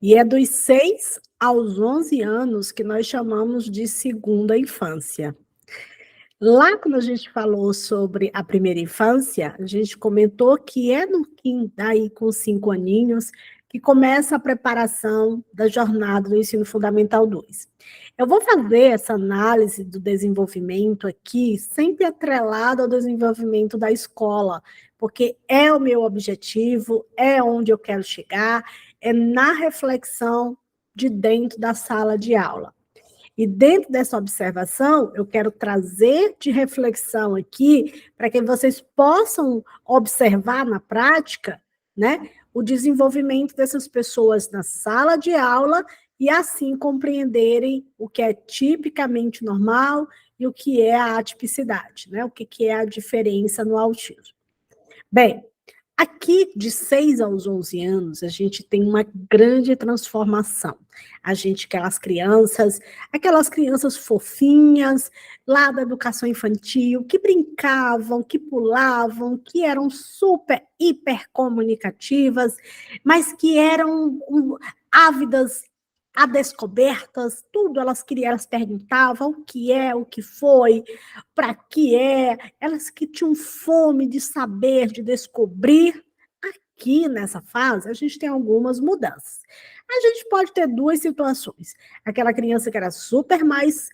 E é dos 6 aos 11 anos que nós chamamos de segunda infância. Lá, quando a gente falou sobre a primeira infância, a gente comentou que é daí com 5 aninhos que começa a preparação da jornada do ensino fundamental 2. Eu vou fazer essa análise do desenvolvimento aqui, sempre atrelado ao desenvolvimento da escola, porque é o meu objetivo, é onde eu quero chegar, é na reflexão de dentro da sala de aula. E dentro dessa observação, eu quero trazer de reflexão aqui, para que vocês possam observar na prática, né, o desenvolvimento dessas pessoas na sala de aula e assim compreenderem o que é tipicamente normal e o que é a atipicidade, né, o que é a diferença no autismo. Bem, aqui, de 6 aos 11 anos, a gente tem uma grande transformação. Aquelas crianças fofinhas, lá da educação infantil, que brincavam, que pulavam, que eram super, hiper comunicativas, mas que eram ávidas a descobertas, tudo elas queriam, elas perguntavam o que é, o que foi, para que é, elas que tinham fome de saber, de descobrir. Aqui nessa fase, a gente tem algumas mudanças. A gente pode ter duas situações. Aquela criança que era super mais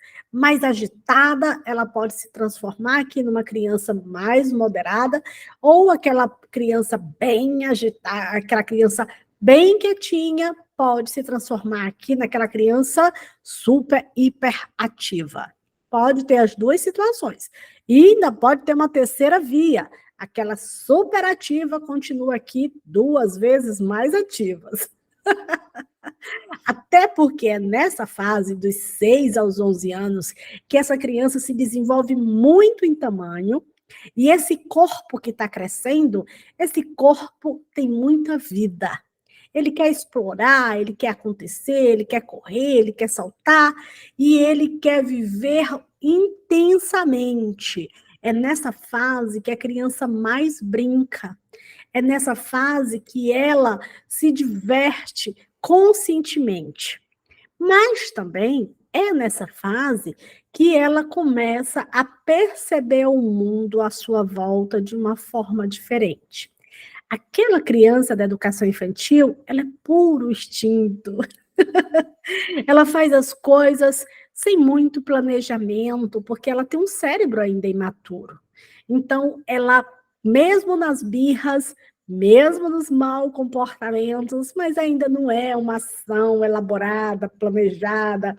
agitada, ela pode se transformar aqui numa criança mais moderada, ou aquela criança bem agitada, aquela criança bem quietinha, pode se transformar aqui naquela criança super hiperativa. Pode ter as duas situações. E ainda pode ter uma terceira via. Aquela superativa continua aqui 2 vezes mais ativas. Até porque é nessa fase, dos 6 aos 11 anos, que essa criança se desenvolve muito em tamanho, e esse corpo que está crescendo, esse corpo tem muita vida. Ele quer explorar, ele quer acontecer, ele quer correr, ele quer saltar, e ele quer viver intensamente. É nessa fase que a criança mais brinca. É nessa fase que ela se diverte conscientemente. Mas também é nessa fase que ela começa a perceber o mundo à sua volta de uma forma diferente. Aquela criança da educação infantil, ela é puro instinto. Ela faz as coisas sem muito planejamento, porque ela tem um cérebro ainda imaturo. Então, ela, mesmo nas birras, mesmo nos maus comportamentos, mas ainda não é uma ação elaborada, planejada,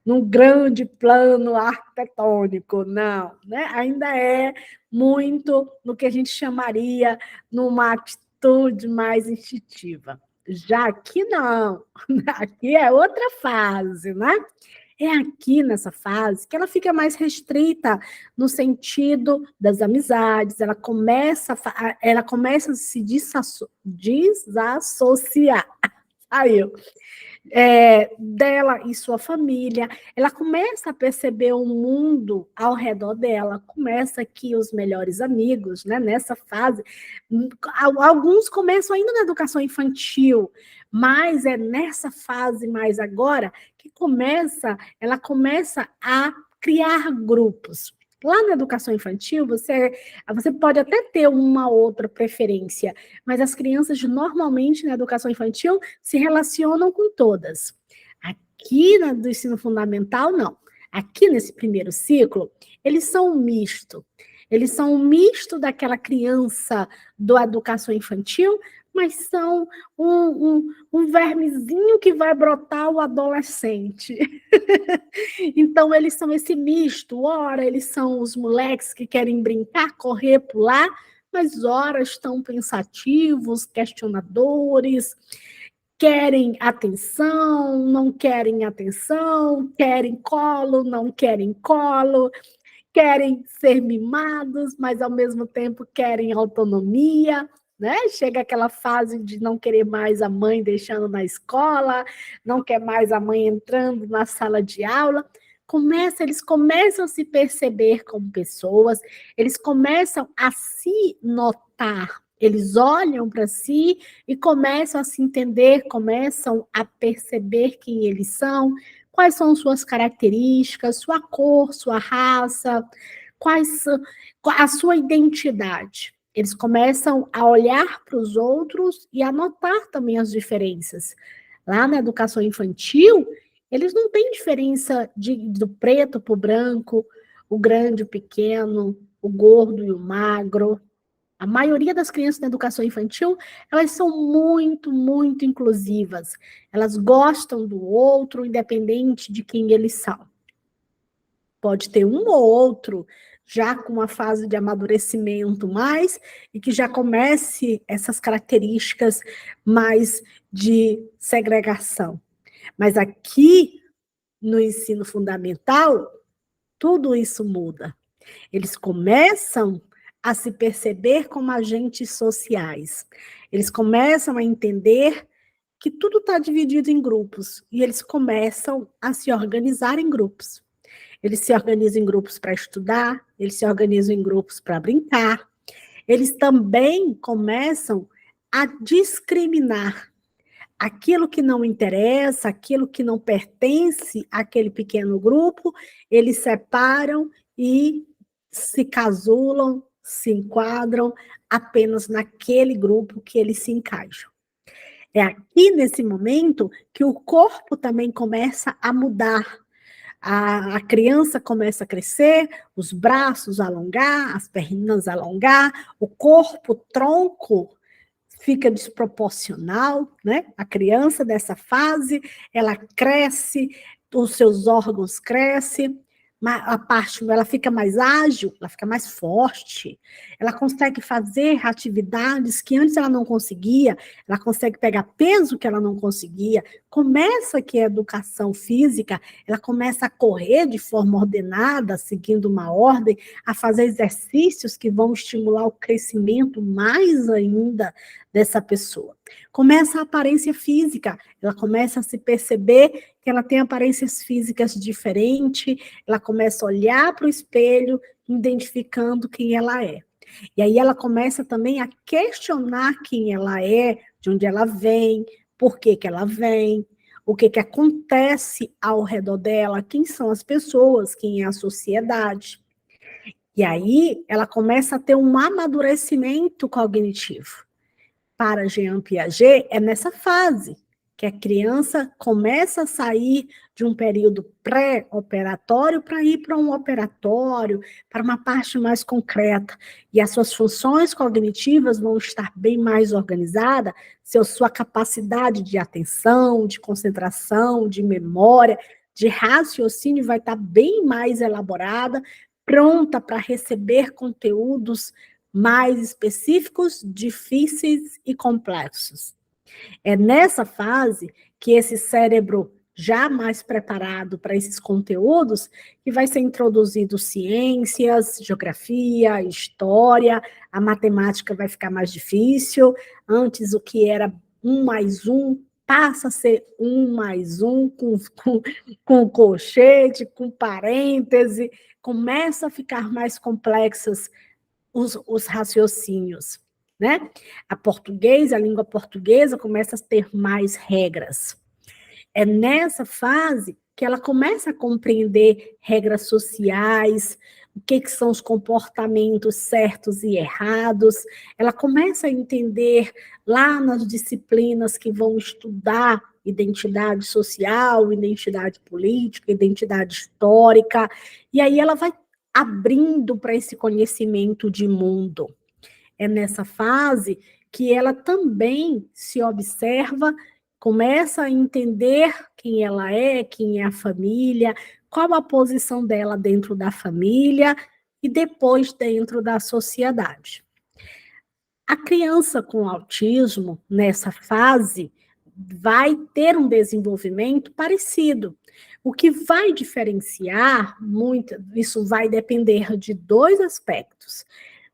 num grande plano arquitetônico, não, né? Ainda é muito no que a gente chamaria numa atitude mais instintiva. Já aqui não, aqui é outra fase, né? É aqui nessa fase que ela fica mais restrita no sentido das amizades, ela começa a se desassociar. Aí, dela e sua família, ela começa a perceber o mundo ao redor dela, começa aqui os melhores amigos, né, nessa fase, alguns começam ainda na educação infantil, mas é nessa fase mais agora que ela começa a criar grupos. Lá na educação infantil, você pode até ter uma outra preferência, mas as crianças, normalmente, na educação infantil, se relacionam com todas. Aqui do ensino fundamental, não. Aqui, nesse primeiro ciclo, eles são um misto. Eles são um misto daquela criança da educação infantil, mas são um vermezinho que vai brotar o adolescente. Então, eles são esse misto. Ora, eles são os moleques que querem brincar, correr, pular, mas ora estão pensativos, questionadores, querem atenção, não querem atenção, querem colo, não querem colo, querem ser mimados, mas ao mesmo tempo querem autonomia, né? Chega aquela fase de não querer mais a mãe deixando na escola, não quer mais a mãe entrando na sala de aula. Eles começam a se perceber como pessoas, eles começam a se notar Eles olham para si e começam a se entender, começam a perceber quem eles são, quais são suas características, sua cor, sua raça, quais são a sua identidade. Eles começam a olhar para os outros e a notar também as diferenças. Lá na educação infantil, eles não têm diferença do preto para o branco, o grande, o pequeno, o gordo e o magro. A maioria das crianças na educação infantil, elas são muito, muito inclusivas. Elas gostam do outro, independente de quem eles são. Pode ter um ou outro já com uma fase de amadurecimento mais e que já comece essas características mais de segregação. Mas aqui, no ensino fundamental, tudo isso muda. Eles começam a se perceber como agentes sociais. Eles começam a entender que tudo está dividido em grupos e eles começam a se organizar em grupos. Eles se organizam em grupos para estudar, eles se organizam em grupos para brincar. Eles também começam a discriminar aquilo que não interessa, aquilo que não pertence àquele pequeno grupo, eles separam e se casulam, se enquadram apenas naquele grupo que eles se encaixam. É aqui, nesse momento, que o corpo também começa a mudar. A criança começa a crescer, os braços alongar, as pernas alongar, o corpo, o tronco fica desproporcional, né? A criança dessa fase, ela cresce, os seus órgãos crescem, a parte, ela fica mais ágil, ela fica mais forte, ela consegue fazer atividades que antes ela não conseguia, ela consegue pegar peso que ela não conseguia. Começa que a educação física, ela começa a correr de forma ordenada, seguindo uma ordem, a fazer exercícios que vão estimular o crescimento mais ainda dessa pessoa. Começa a aparência física, ela começa a se perceber que ela tem aparências físicas diferentes, ela começa a olhar para o espelho, identificando quem ela é. E aí ela começa também a questionar quem ela é, de onde ela vem, por que ela vem, o que acontece ao redor dela, quem são as pessoas, quem é a sociedade. E aí ela começa a ter um amadurecimento cognitivo. Para Jean Piaget, é nessa fase que a criança começa a sair de um período pré-operatório para ir para um operatório, para uma parte mais concreta. E as suas funções cognitivas vão estar bem mais organizadas, sua capacidade de atenção, de concentração, de memória, de raciocínio vai estar bem mais elaborada, pronta para receber conteúdos mais específicos, difíceis e complexos. É nessa fase que esse cérebro já mais preparado para esses conteúdos, que vai ser introduzido ciências, geografia, história, a matemática vai ficar mais difícil, antes o que era 1+1 passa a ser 1+1 com colchete, com parêntese, começa a ficar mais complexas os raciocínios, né? A língua portuguesa começa a ter mais regras. É nessa fase que ela começa a compreender regras sociais, o que são os comportamentos certos e errados, ela começa a entender lá nas disciplinas que vão estudar identidade social, identidade política, identidade histórica, e aí ela vai abrindo para esse conhecimento de mundo. É nessa fase que ela também se observa, começa a entender quem ela é, quem é a família, qual a posição dela dentro da família e depois dentro da sociedade. A criança com autismo, nessa fase, vai ter um desenvolvimento parecido. O que vai diferenciar muito, isso vai depender de dois aspectos.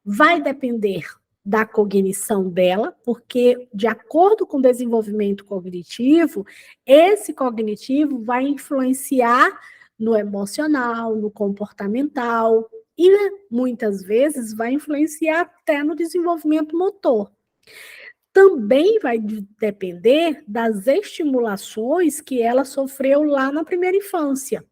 Vai depender da cognição dela, porque, de acordo com o desenvolvimento cognitivo, esse cognitivo vai influenciar no emocional, no comportamental, e muitas vezes vai influenciar até no desenvolvimento motor. Também vai depender das estimulações que ela sofreu lá na primeira infância.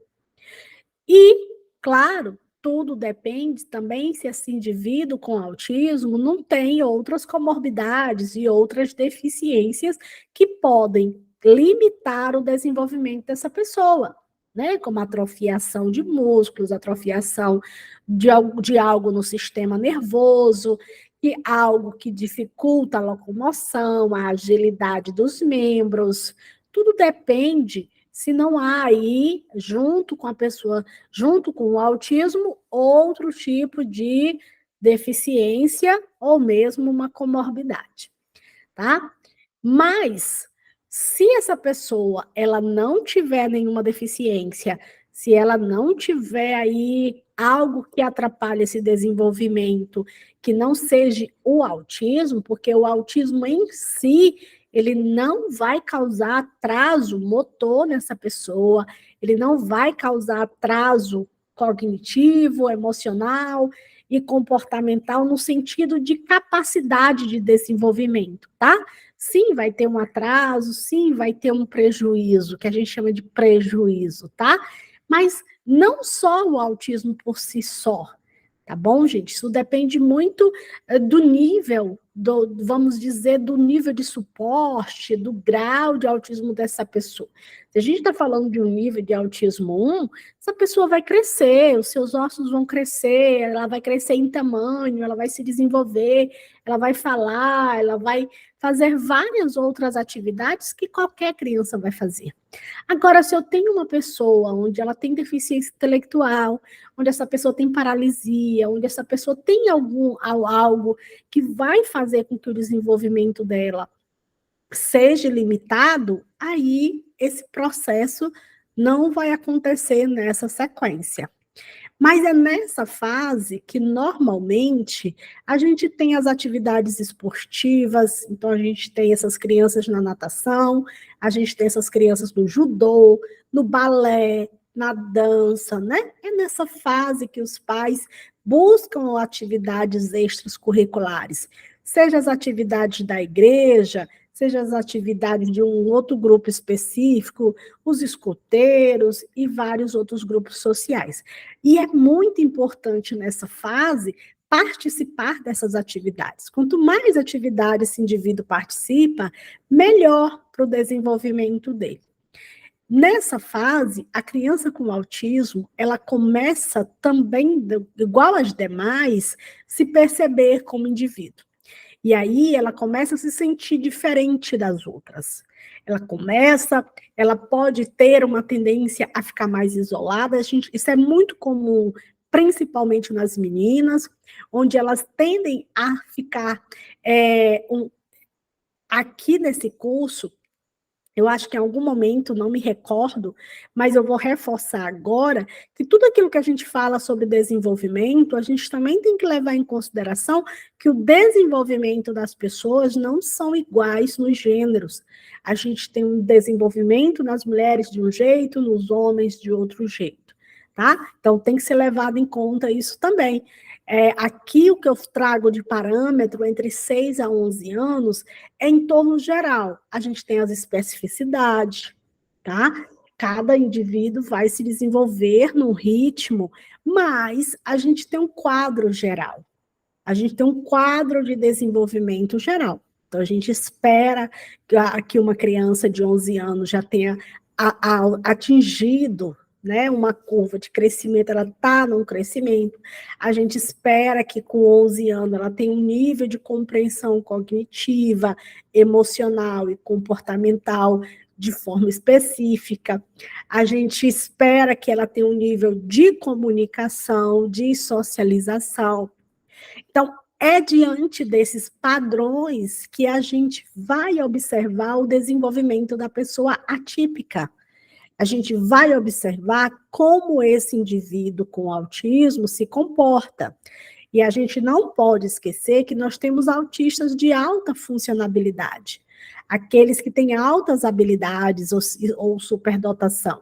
E, claro, tudo depende também se esse indivíduo com autismo não tem outras comorbidades e outras deficiências que podem limitar o desenvolvimento dessa pessoa, né? Como atrofiação de músculos, atrofiação de algo no sistema nervoso, e algo que dificulta a locomoção, a agilidade dos membros. Tudo depende se não há aí, junto com a pessoa, junto com o autismo, outro tipo de deficiência ou mesmo uma comorbidade, tá? Mas, se essa pessoa, ela não tiver nenhuma deficiência, se ela não tiver aí algo que atrapalhe esse desenvolvimento, que não seja o autismo, porque o autismo em si, ele não vai causar atraso motor nessa pessoa, ele não vai causar atraso cognitivo, emocional e comportamental no sentido de capacidade de desenvolvimento, tá? Sim, vai ter um atraso, sim, vai ter um prejuízo, que a gente chama de prejuízo, tá? Mas não só o autismo por si só, tá bom, gente? Isso depende muito do nível, vamos dizer, do nível de suporte, do grau de autismo dessa pessoa. Se a gente está falando de um nível de autismo 1, essa pessoa vai crescer, os seus ossos vão crescer, ela vai crescer em tamanho, ela vai se desenvolver, ela vai falar, ela vai fazer várias outras atividades que qualquer criança vai fazer. Agora, se eu tenho uma pessoa onde ela tem deficiência intelectual, onde essa pessoa tem paralisia, onde essa pessoa tem algo que vai fazer com que o desenvolvimento dela seja limitado, aí esse processo não vai acontecer nessa sequência. Mas é nessa fase que, normalmente, a gente tem as atividades esportivas, então a gente tem essas crianças na natação, a gente tem essas crianças no judô, no balé, na dança, né? É nessa fase que os pais buscam atividades extracurriculares, seja as atividades da igreja, seja as atividades de um outro grupo específico, os escoteiros e vários outros grupos sociais. E é muito importante nessa fase participar dessas atividades. Quanto mais atividades esse indivíduo participa, melhor para o desenvolvimento dele. Nessa fase, a criança com autismo, ela começa também, igual às demais, se perceber como indivíduo. E aí ela começa a se sentir diferente das outras. Ela pode ter uma tendência a ficar mais isolada. Isso é muito comum, principalmente nas meninas, onde elas tendem a ficar aqui nesse curso. Eu acho que em algum momento, não me recordo, mas eu vou reforçar agora, que tudo aquilo que a gente fala sobre desenvolvimento, a gente também tem que levar em consideração que o desenvolvimento das pessoas não são iguais nos gêneros. A gente tem um desenvolvimento nas mulheres de um jeito, nos homens de outro jeito, tá? Então tem que ser levado em conta isso também. Aqui o que eu trago de parâmetro entre 6 a 11 anos é em torno geral. A gente tem as especificidades, tá? Cada indivíduo vai se desenvolver num ritmo, mas a gente tem um quadro geral. A gente tem um quadro de desenvolvimento geral. Então, a gente espera que uma criança de 11 anos já tenha atingido, né, uma curva de crescimento, ela está num crescimento. A gente espera que com 11 anos ela tenha um nível de compreensão cognitiva, emocional e comportamental de forma específica. A gente espera que ela tenha um nível de comunicação, de socialização. Então, é diante desses padrões que a gente vai observar o desenvolvimento da pessoa atípica. A gente vai observar como esse indivíduo com autismo se comporta. E a gente não pode esquecer que nós temos autistas de alta funcionabilidade, aqueles que têm altas habilidades ou superdotação.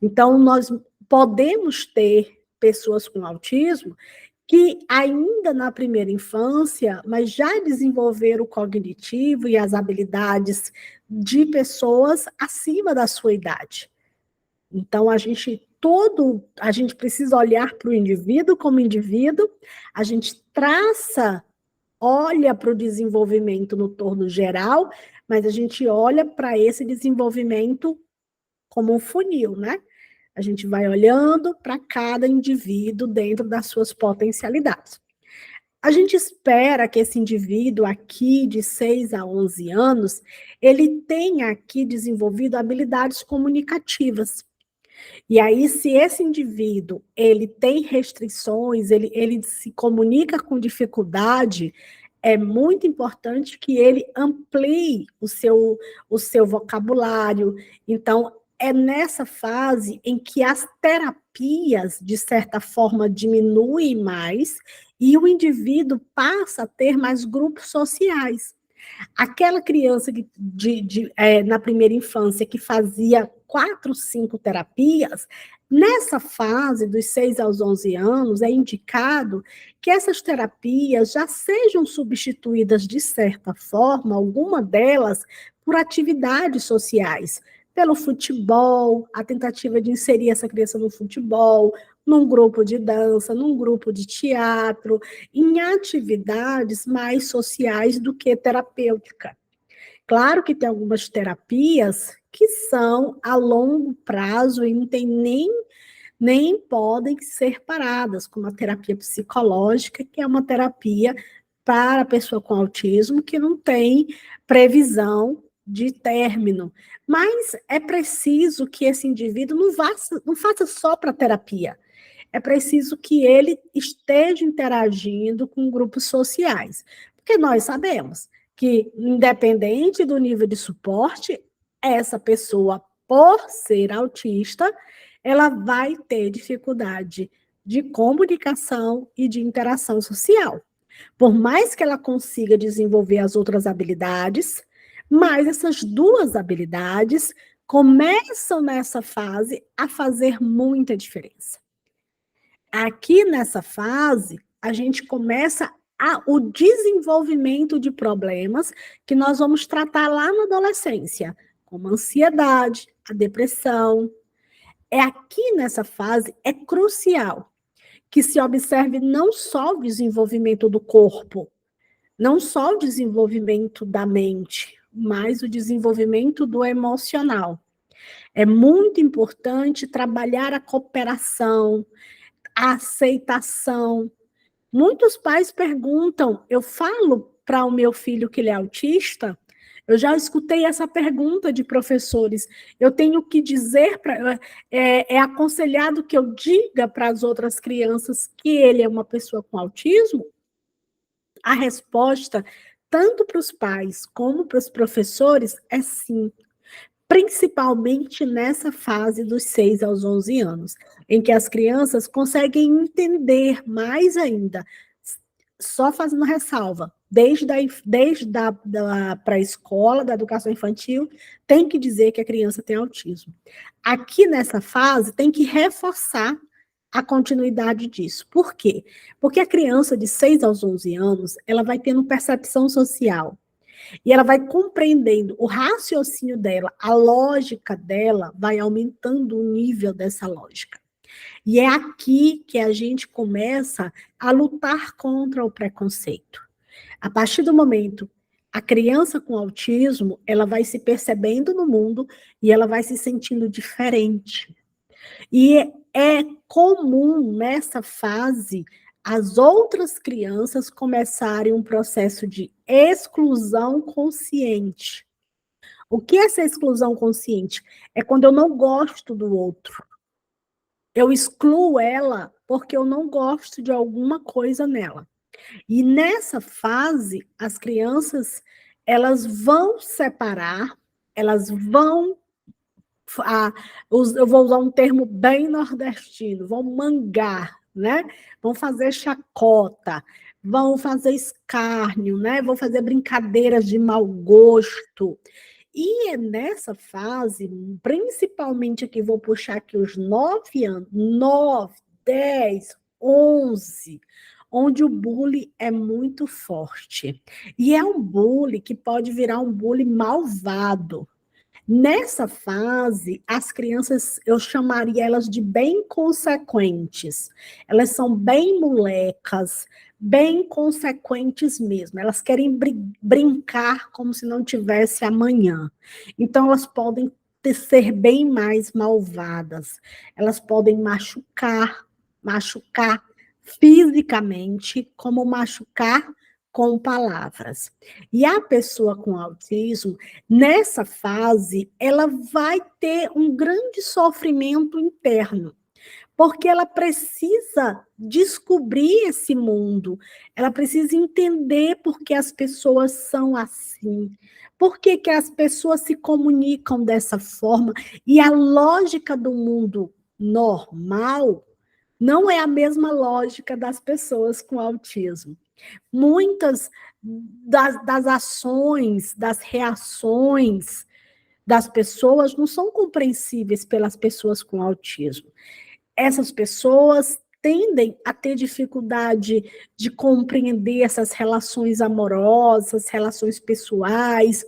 Então, nós podemos ter pessoas com autismo que ainda na primeira infância, mas já desenvolveram o cognitivo e as habilidades de pessoas acima da sua idade. Então, a gente precisa olhar para o indivíduo como indivíduo, a gente olha para o desenvolvimento no torno geral, mas a gente olha para esse desenvolvimento como um funil, né? A gente vai olhando para cada indivíduo dentro das suas potencialidades. A gente espera que esse indivíduo aqui de 6 a 11 anos, ele tenha aqui desenvolvido habilidades comunicativas. E aí, se esse indivíduo ele tem restrições, ele se comunica com dificuldade, é muito importante que ele amplie o seu vocabulário. Então, é nessa fase em que as terapias, de certa forma, diminuem mais e o indivíduo passa a ter mais grupos sociais. Aquela criança na primeira infância que fazia 4, 5 terapias, nessa fase dos 6 aos 11 anos, é indicado que essas terapias já sejam substituídas, de certa forma, alguma delas, por atividades sociais, pelo futebol, a tentativa de inserir essa criança no futebol, num grupo de dança, num grupo de teatro, em atividades mais sociais do que terapêutica. Claro que tem algumas terapias que são a longo prazo e não tem nem podem ser paradas, como a terapia psicológica, que é uma terapia para a pessoa com autismo que não tem previsão de término. Mas é preciso que esse indivíduo não faça só para terapia. É preciso que ele esteja interagindo com grupos sociais. Porque nós sabemos que, independente do nível de suporte, essa pessoa, por ser autista, ela vai ter dificuldade de comunicação e de interação social. Por mais que ela consiga desenvolver as outras habilidades, mas essas duas habilidades começam nessa fase a fazer muita diferença. Aqui nessa fase, a gente começa o desenvolvimento de problemas que nós vamos tratar lá na adolescência, como a ansiedade, a depressão. É aqui nessa fase, é crucial que se observe não só o desenvolvimento do corpo, não só o desenvolvimento da mente, mas o desenvolvimento do emocional. É muito importante trabalhar a cooperação, a aceitação. Muitos pais perguntam, eu falo para o meu filho que ele é autista? Eu já escutei essa pergunta de professores. Eu tenho que dizer, é aconselhado que eu diga para as outras crianças que ele é uma pessoa com autismo? A resposta, tanto para os pais como para os professores, é sim, principalmente nessa fase dos 6 aos 11 anos, em que as crianças conseguem entender mais ainda, só fazendo ressalva, desde a pré-escola, da educação infantil, tem que dizer que a criança tem autismo. Aqui nessa fase, tem que reforçar a continuidade disso. Por quê? Porque a criança de 6 aos 11 anos, ela vai tendo percepção social, e ela vai compreendendo o raciocínio dela, a lógica dela vai aumentando o nível dessa lógica. E é aqui que a gente começa a lutar contra o preconceito. A partir do momento a criança com autismo, ela vai se percebendo no mundo e ela vai se sentindo diferente. E é comum nessa fase as outras crianças começarem um processo de exclusão consciente. O que é essa exclusão consciente? É quando eu não gosto do outro. Eu excluo ela porque eu não gosto de alguma coisa nela. E nessa fase, as crianças, elas vão separar, elas vão eu vou usar um termo bem nordestino, vão mangar, né? Vão fazer chacota, vão fazer escárnio, né? Vão fazer brincadeiras de mau gosto. E é nessa fase, principalmente aqui, vou puxar aqui os 9 anos, 9, 10, 11, onde o bullying é muito forte. E é um bullying que pode virar um bullying malvado. Nessa fase, as crianças, eu chamaria elas de bem consequentes. Elas são bem molecas, bem consequentes mesmo. Elas querem brincar como se não tivesse amanhã. Então, elas podem ser bem mais malvadas. Elas podem machucar fisicamente, como machucar com palavras. E a pessoa com autismo, nessa fase, ela vai ter um grande sofrimento interno, porque ela precisa descobrir esse mundo, ela precisa entender por que as pessoas são assim, por que que as pessoas se comunicam dessa forma, e a lógica do mundo normal não é a mesma lógica das pessoas com autismo. Muitas das ações, das reações das pessoas não são compreensíveis pelas pessoas com autismo. Essas pessoas tendem a ter dificuldade de compreender essas relações amorosas, relações pessoais.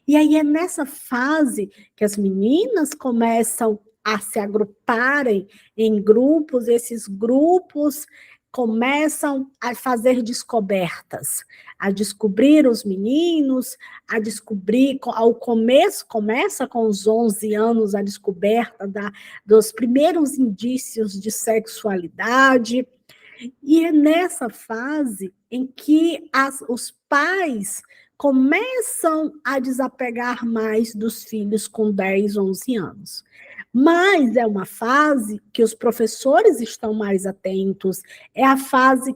E aí é nessa fase que as meninas começam a se agruparem em grupos, esses grupos começam a fazer descobertas, a descobrir os meninos, a descobrir, ao começo, começa com os 11 anos a descoberta dos primeiros indícios de sexualidade, e é nessa fase em que os pais começam a desapegar mais dos filhos com 10, 11 anos. Mas é uma fase que os professores estão mais atentos, é a fase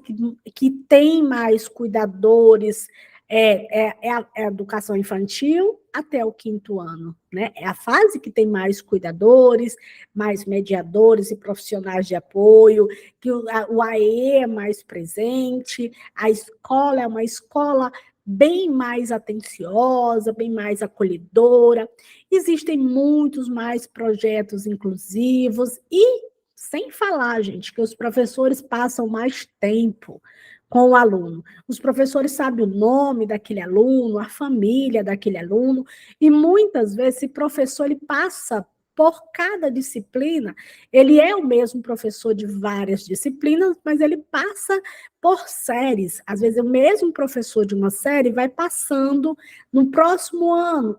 que tem mais cuidadores, é a educação infantil até o 5º ano, né? É a fase que tem mais cuidadores, mais mediadores e profissionais de apoio, que o AE é mais presente, a escola é uma escola bem mais atenciosa, bem mais acolhedora. Existem muitos mais projetos inclusivos e, sem falar, gente, que os professores passam mais tempo com o aluno. Os professores sabem o nome daquele aluno, a família daquele aluno, e muitas vezes esse professor ele passa por cada disciplina, ele é o mesmo professor de várias disciplinas, mas ele passa por séries. Às vezes, o mesmo professor de uma série vai passando no próximo ano.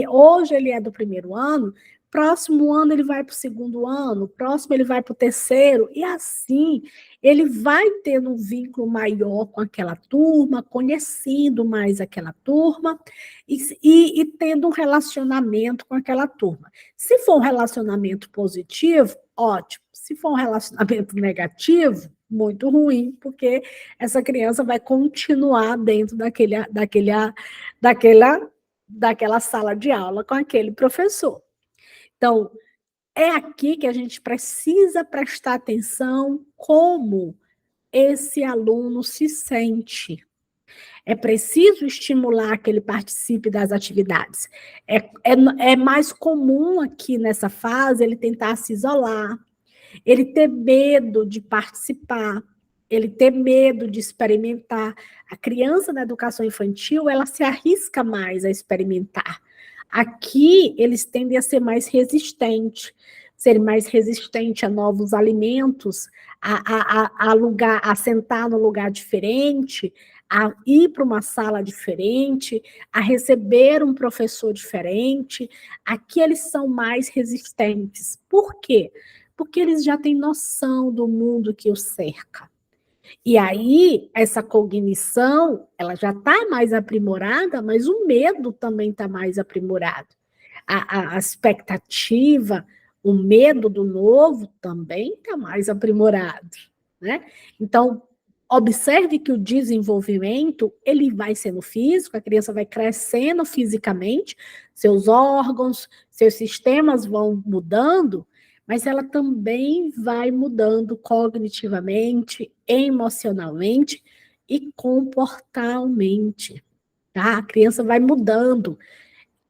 Hoje ele é do 1º ano, próximo ano ele vai para o 2º ano, próximo ele vai para o 3º, e assim ele vai tendo um vínculo maior com aquela turma, conhecendo mais aquela turma e tendo um relacionamento com aquela turma. Se for um relacionamento positivo, ótimo. Se for um relacionamento negativo, muito ruim, porque essa criança vai continuar dentro daquela sala de aula com aquele professor. Então, é aqui que a gente precisa prestar atenção como esse aluno se sente. É preciso estimular que ele participe das atividades. É mais comum aqui nessa fase ele tentar se isolar, ele ter medo de participar, ele ter medo de experimentar. A criança na educação infantil, ela se arrisca mais a experimentar. Aqui, eles tendem a ser mais resistentes, a novos alimentos, a sentar no lugar diferente, a ir para uma sala diferente, a receber um professor diferente. Aqui eles são mais resistentes. Por quê? Porque eles já têm noção do mundo que os cerca. E aí, essa cognição, ela já está mais aprimorada, mas o medo também está mais aprimorado. A expectativa, o medo do novo também está mais aprimorado, né? Então, observe que o desenvolvimento, ele vai sendo físico, a criança vai crescendo fisicamente, seus órgãos, seus sistemas vão mudando, mas ela também vai mudando cognitivamente, emocionalmente e comportalmente, tá? A criança vai mudando.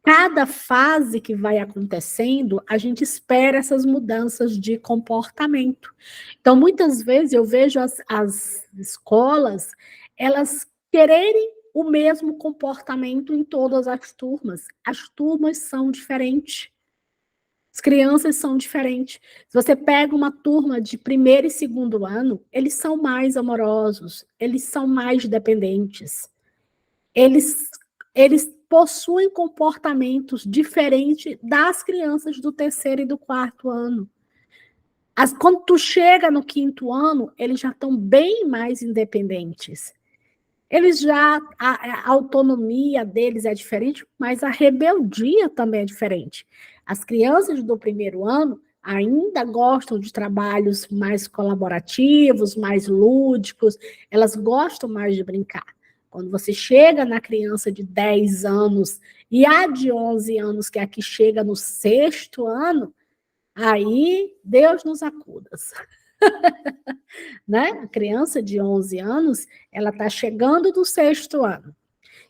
cada fase que vai acontecendo, a gente espera essas mudanças de comportamento. Então, muitas vezes eu vejo as escolas, elas quererem o mesmo comportamento em todas as turmas. As turmas são diferentes. As crianças são diferentes. Se você pega uma turma de primeiro e segundo ano, eles são mais amorosos, eles são mais dependentes. Eles, eles possuem comportamentos diferentes das crianças do terceiro e do quarto ano. Quando tu chega no quinto ano, eles já estão bem mais independentes. Eles já, a autonomia deles é diferente, mas a rebeldia também é diferente. As crianças do primeiro ano ainda gostam de trabalhos mais colaborativos, mais lúdicos, elas gostam mais de brincar. Quando você chega na criança de 10 anos e a de 11 anos, que é a que chega no sexto ano, aí Deus nos acudas. Né? A criança de 11 anos, ela está chegando do sexto ano.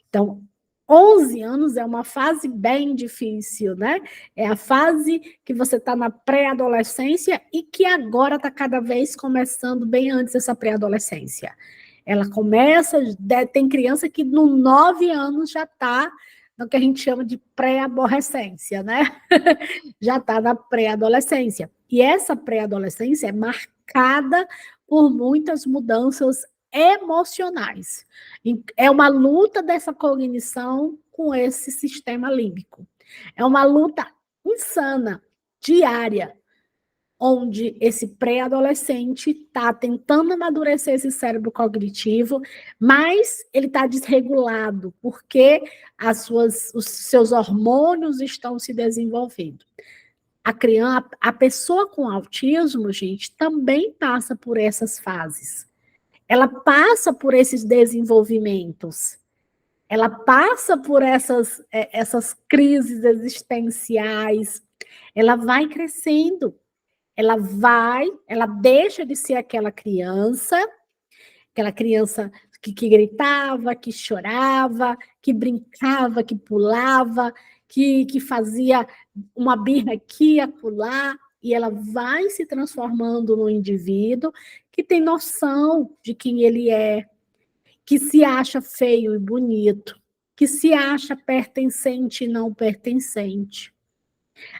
Então, 11 anos é uma fase bem difícil, né? É a fase que você está na pré-adolescência e que agora está cada vez começando bem antes dessa pré-adolescência. Ela começa, tem criança que no 9 anos já está no que a gente chama de pré-aborrecência, né? Já está na pré-adolescência. E essa pré-adolescência é marcada por muitas mudanças emocionais. É uma luta dessa cognição com esse sistema límbico. É uma luta insana, diária, onde esse pré-adolescente está tentando amadurecer esse cérebro cognitivo, mas ele está desregulado, porque os seus hormônios estão se desenvolvendo. A pessoa com autismo, gente, também passa por essas fases. Ela passa por esses desenvolvimentos. Ela passa por essas crises existenciais. Ela vai crescendo. Ela deixa de ser aquela criança que gritava, que chorava, que brincava, que pulava, que fazia uma birra aqui, acolá, e ela vai se transformando num indivíduo que tem noção de quem ele é, que se acha feio e bonito, que se acha pertencente e não pertencente.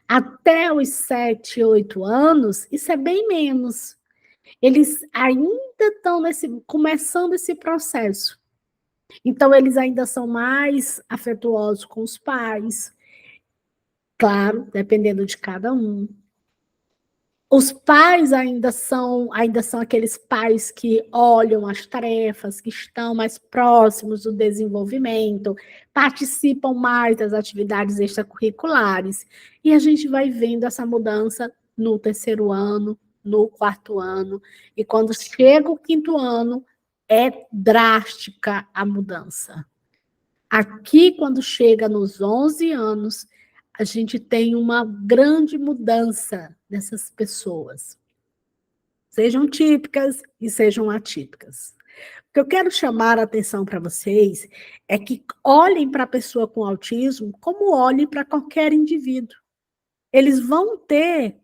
Até os 7, 8 anos, isso é bem menos. Eles ainda estão começando esse processo. Então, eles ainda são mais afetuosos com os pais, claro, dependendo de cada um. Os pais ainda são aqueles pais que olham as tarefas, que estão mais próximos do desenvolvimento, participam mais das atividades extracurriculares. E a gente vai vendo essa mudança no terceiro ano, no quarto ano. E quando chega o quinto ano, é drástica a mudança. Aqui, quando chega nos 11 anos, a gente tem uma grande mudança nessas pessoas, sejam típicas e sejam atípicas. O que eu quero chamar a atenção para vocês é que olhem para a pessoa com autismo como olhem para qualquer indivíduo. Eles vão ter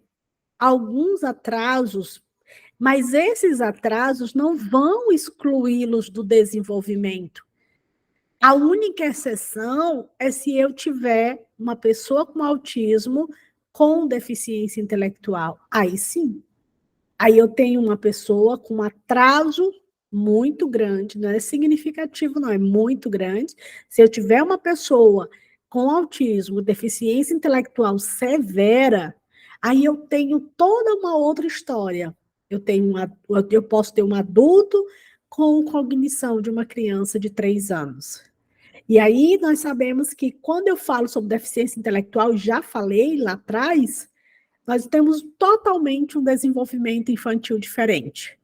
alguns atrasos, mas esses atrasos não vão excluí-los do desenvolvimento. A única exceção é se eu tiver uma pessoa com autismo com deficiência intelectual. Aí sim. Aí eu tenho uma pessoa com um atraso muito grande, não é significativo, não, é muito grande. Se eu tiver uma pessoa com autismo, deficiência intelectual severa, aí eu tenho toda uma outra história. Eu posso ter um adulto com cognição de uma criança de 3 anos. E aí nós sabemos que quando eu falo sobre deficiência intelectual, já falei lá atrás, nós temos totalmente um desenvolvimento infantil diferente.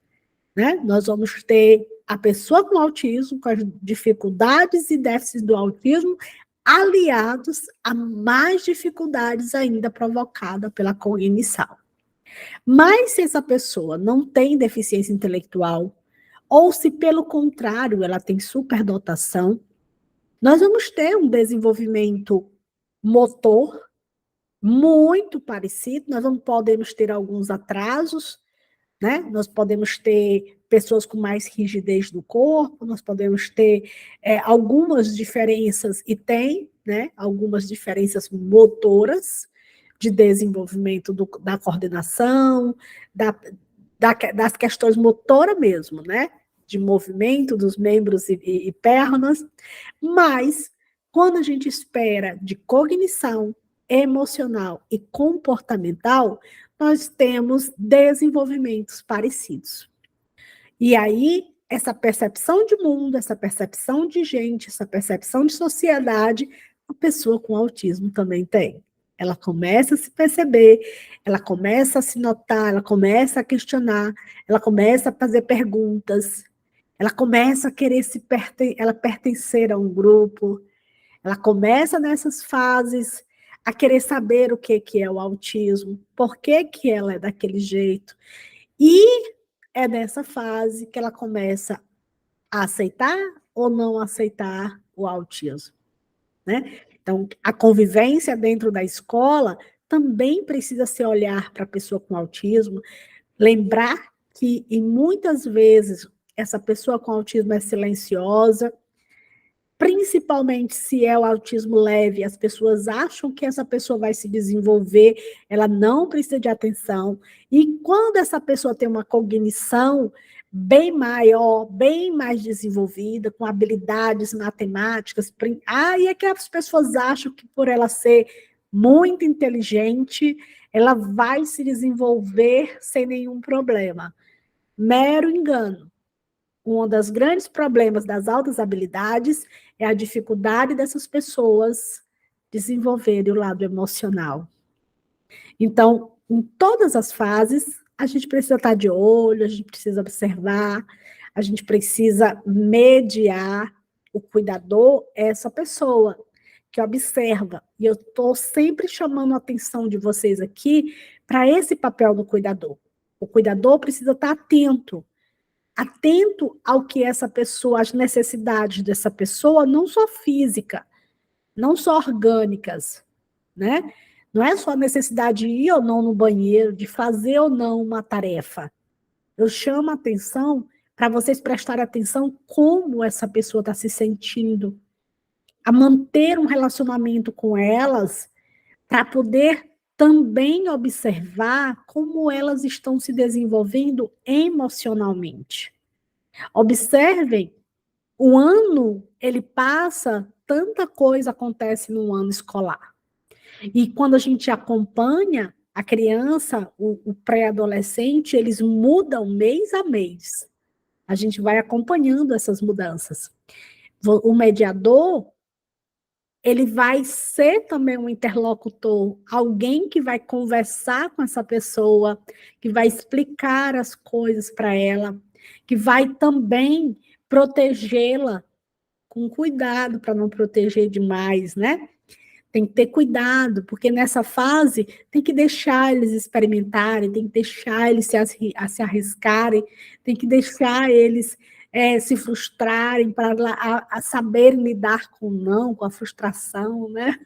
Né? Nós vamos ter a pessoa com autismo, com as dificuldades e déficits do autismo, aliados a mais dificuldades ainda provocadas pela cognição. Mas se essa pessoa não tem deficiência intelectual, ou se pelo contrário ela tem superdotação, nós vamos ter um desenvolvimento motor, muito parecido, nós não podemos ter alguns atrasos, né? Nós podemos ter pessoas com mais rigidez do corpo, nós podemos ter algumas diferenças, e tem, né? Algumas diferenças motoras, de desenvolvimento da coordenação, das questões motoras mesmo, né? De movimento dos membros e pernas, mas quando a gente espera de cognição emocional e comportamental, nós temos desenvolvimentos parecidos. E aí, essa percepção de mundo, essa percepção de gente, essa percepção de sociedade, a pessoa com autismo também tem. Ela começa a se perceber, ela começa a se notar, ela começa a questionar, ela começa a fazer perguntas, ela começa a querer ela pertencer a um grupo, ela começa nessas fases a querer saber o que é o autismo, por que ela é daquele jeito. E é nessa fase que ela começa a aceitar ou não aceitar o autismo, né? Então, a convivência dentro da escola também precisa se olhar para a pessoa com autismo, lembrar que, e muitas vezes, essa pessoa com autismo é silenciosa, principalmente se é o autismo leve, as pessoas acham que essa pessoa vai se desenvolver, ela não precisa de atenção, e quando essa pessoa tem uma cognição bem maior, bem mais desenvolvida, com habilidades matemáticas, aí é que as pessoas acham que por ela ser muito inteligente, ela vai se desenvolver sem nenhum problema. Mero engano. Um dos grandes problemas das altas habilidades é a dificuldade dessas pessoas desenvolverem o lado emocional. Então, em todas as fases, a gente precisa estar de olho, a gente precisa observar, a gente precisa mediar. O cuidador é essa pessoa que observa. E eu estou sempre chamando a atenção de vocês aqui para esse papel do cuidador. O cuidador precisa estar atento ao que essa pessoa, as necessidades dessa pessoa, não só física, não só orgânicas, né? Não é só a necessidade de ir ou não no banheiro, de fazer ou não uma tarefa. Eu chamo a atenção para vocês prestarem atenção como essa pessoa está se sentindo, a manter um relacionamento com elas, para poder também observar como elas estão se desenvolvendo emocionalmente. Observem, o ano, ele passa, tanta coisa acontece no ano escolar. E quando a gente acompanha a criança, o pré-adolescente, eles mudam mês a mês. A gente vai acompanhando essas mudanças. O mediador, ele vai ser também um interlocutor, alguém que vai conversar com essa pessoa, que vai explicar as coisas para ela, que vai também protegê-la com cuidado para não proteger demais, né? Tem que ter cuidado, porque nessa fase tem que deixar eles experimentarem, tem que deixar eles se arriscarem, tem que deixar eles se frustrarem para saberem lidar com o não, com a frustração, né?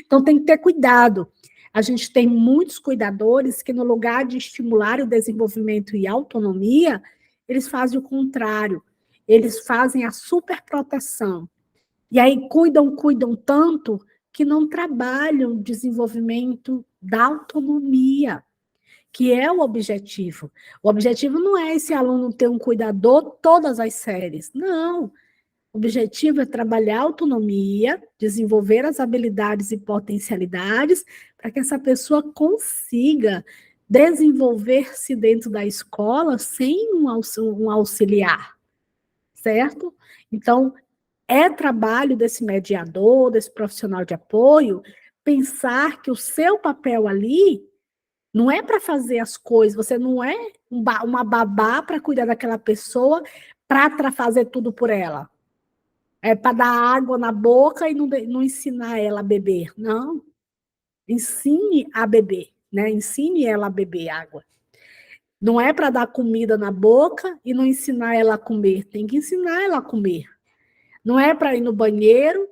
Então tem que ter cuidado. A gente tem muitos cuidadores que, no lugar de estimular o desenvolvimento e a autonomia, eles fazem o contrário. Eles fazem a superproteção. E aí cuidam tanto que não trabalham o desenvolvimento da autonomia, que é o objetivo. O objetivo não é esse aluno ter um cuidador todas as séries. Não. O objetivo é trabalhar a autonomia, desenvolver as habilidades e potencialidades para que essa pessoa consiga desenvolver-se dentro da escola sem um auxiliar, certo? Então, é trabalho desse mediador, desse profissional de apoio, pensar que o seu papel ali não é para fazer as coisas, você não é uma babá para cuidar daquela pessoa, para fazer tudo por ela. É para dar água na boca e não ensinar ela a beber. Não. Ensine a beber, né? Ensine ela a beber água. Não é para dar comida na boca e não ensinar ela a comer. Tem que ensinar ela a comer. Não é para ir no banheiro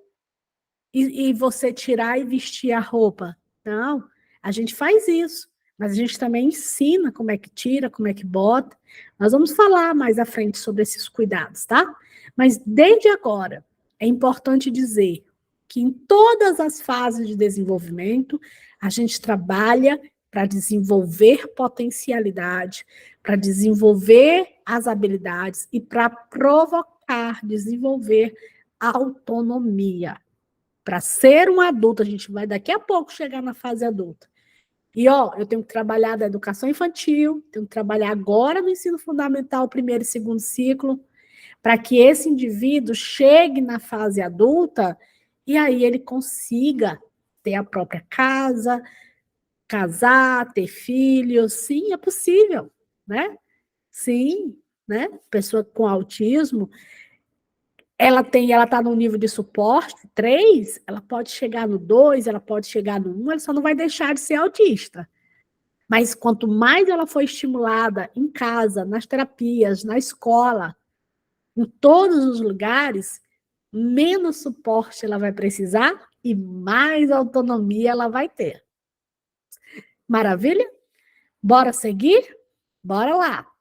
e você tirar e vestir a roupa. Não, a gente faz isso, mas a gente também ensina como é que tira, como é que bota. Nós vamos falar mais à frente sobre esses cuidados, tá? Mas desde agora, é importante dizer que em todas as fases de desenvolvimento, a gente trabalha para desenvolver potencialidade, para desenvolver as habilidades e para provocar, desenvolver autonomia. Para ser um adulto, a gente vai daqui a pouco chegar na fase adulta. E, eu tenho que trabalhar da educação infantil, tenho que trabalhar agora no ensino fundamental, primeiro e segundo ciclo, para que esse indivíduo chegue na fase adulta e aí ele consiga ter a própria casa, casar, ter filhos. Sim, é possível, né? Sim, né? Pessoa com autismo, ela está no nível de suporte 3, ela pode chegar no 2, ela pode chegar no 1, ela só não vai deixar de ser autista. Mas quanto mais ela for estimulada em casa, nas terapias, na escola, em todos os lugares, menos suporte ela vai precisar e mais autonomia ela vai ter. Maravilha? Bora seguir? Bora lá!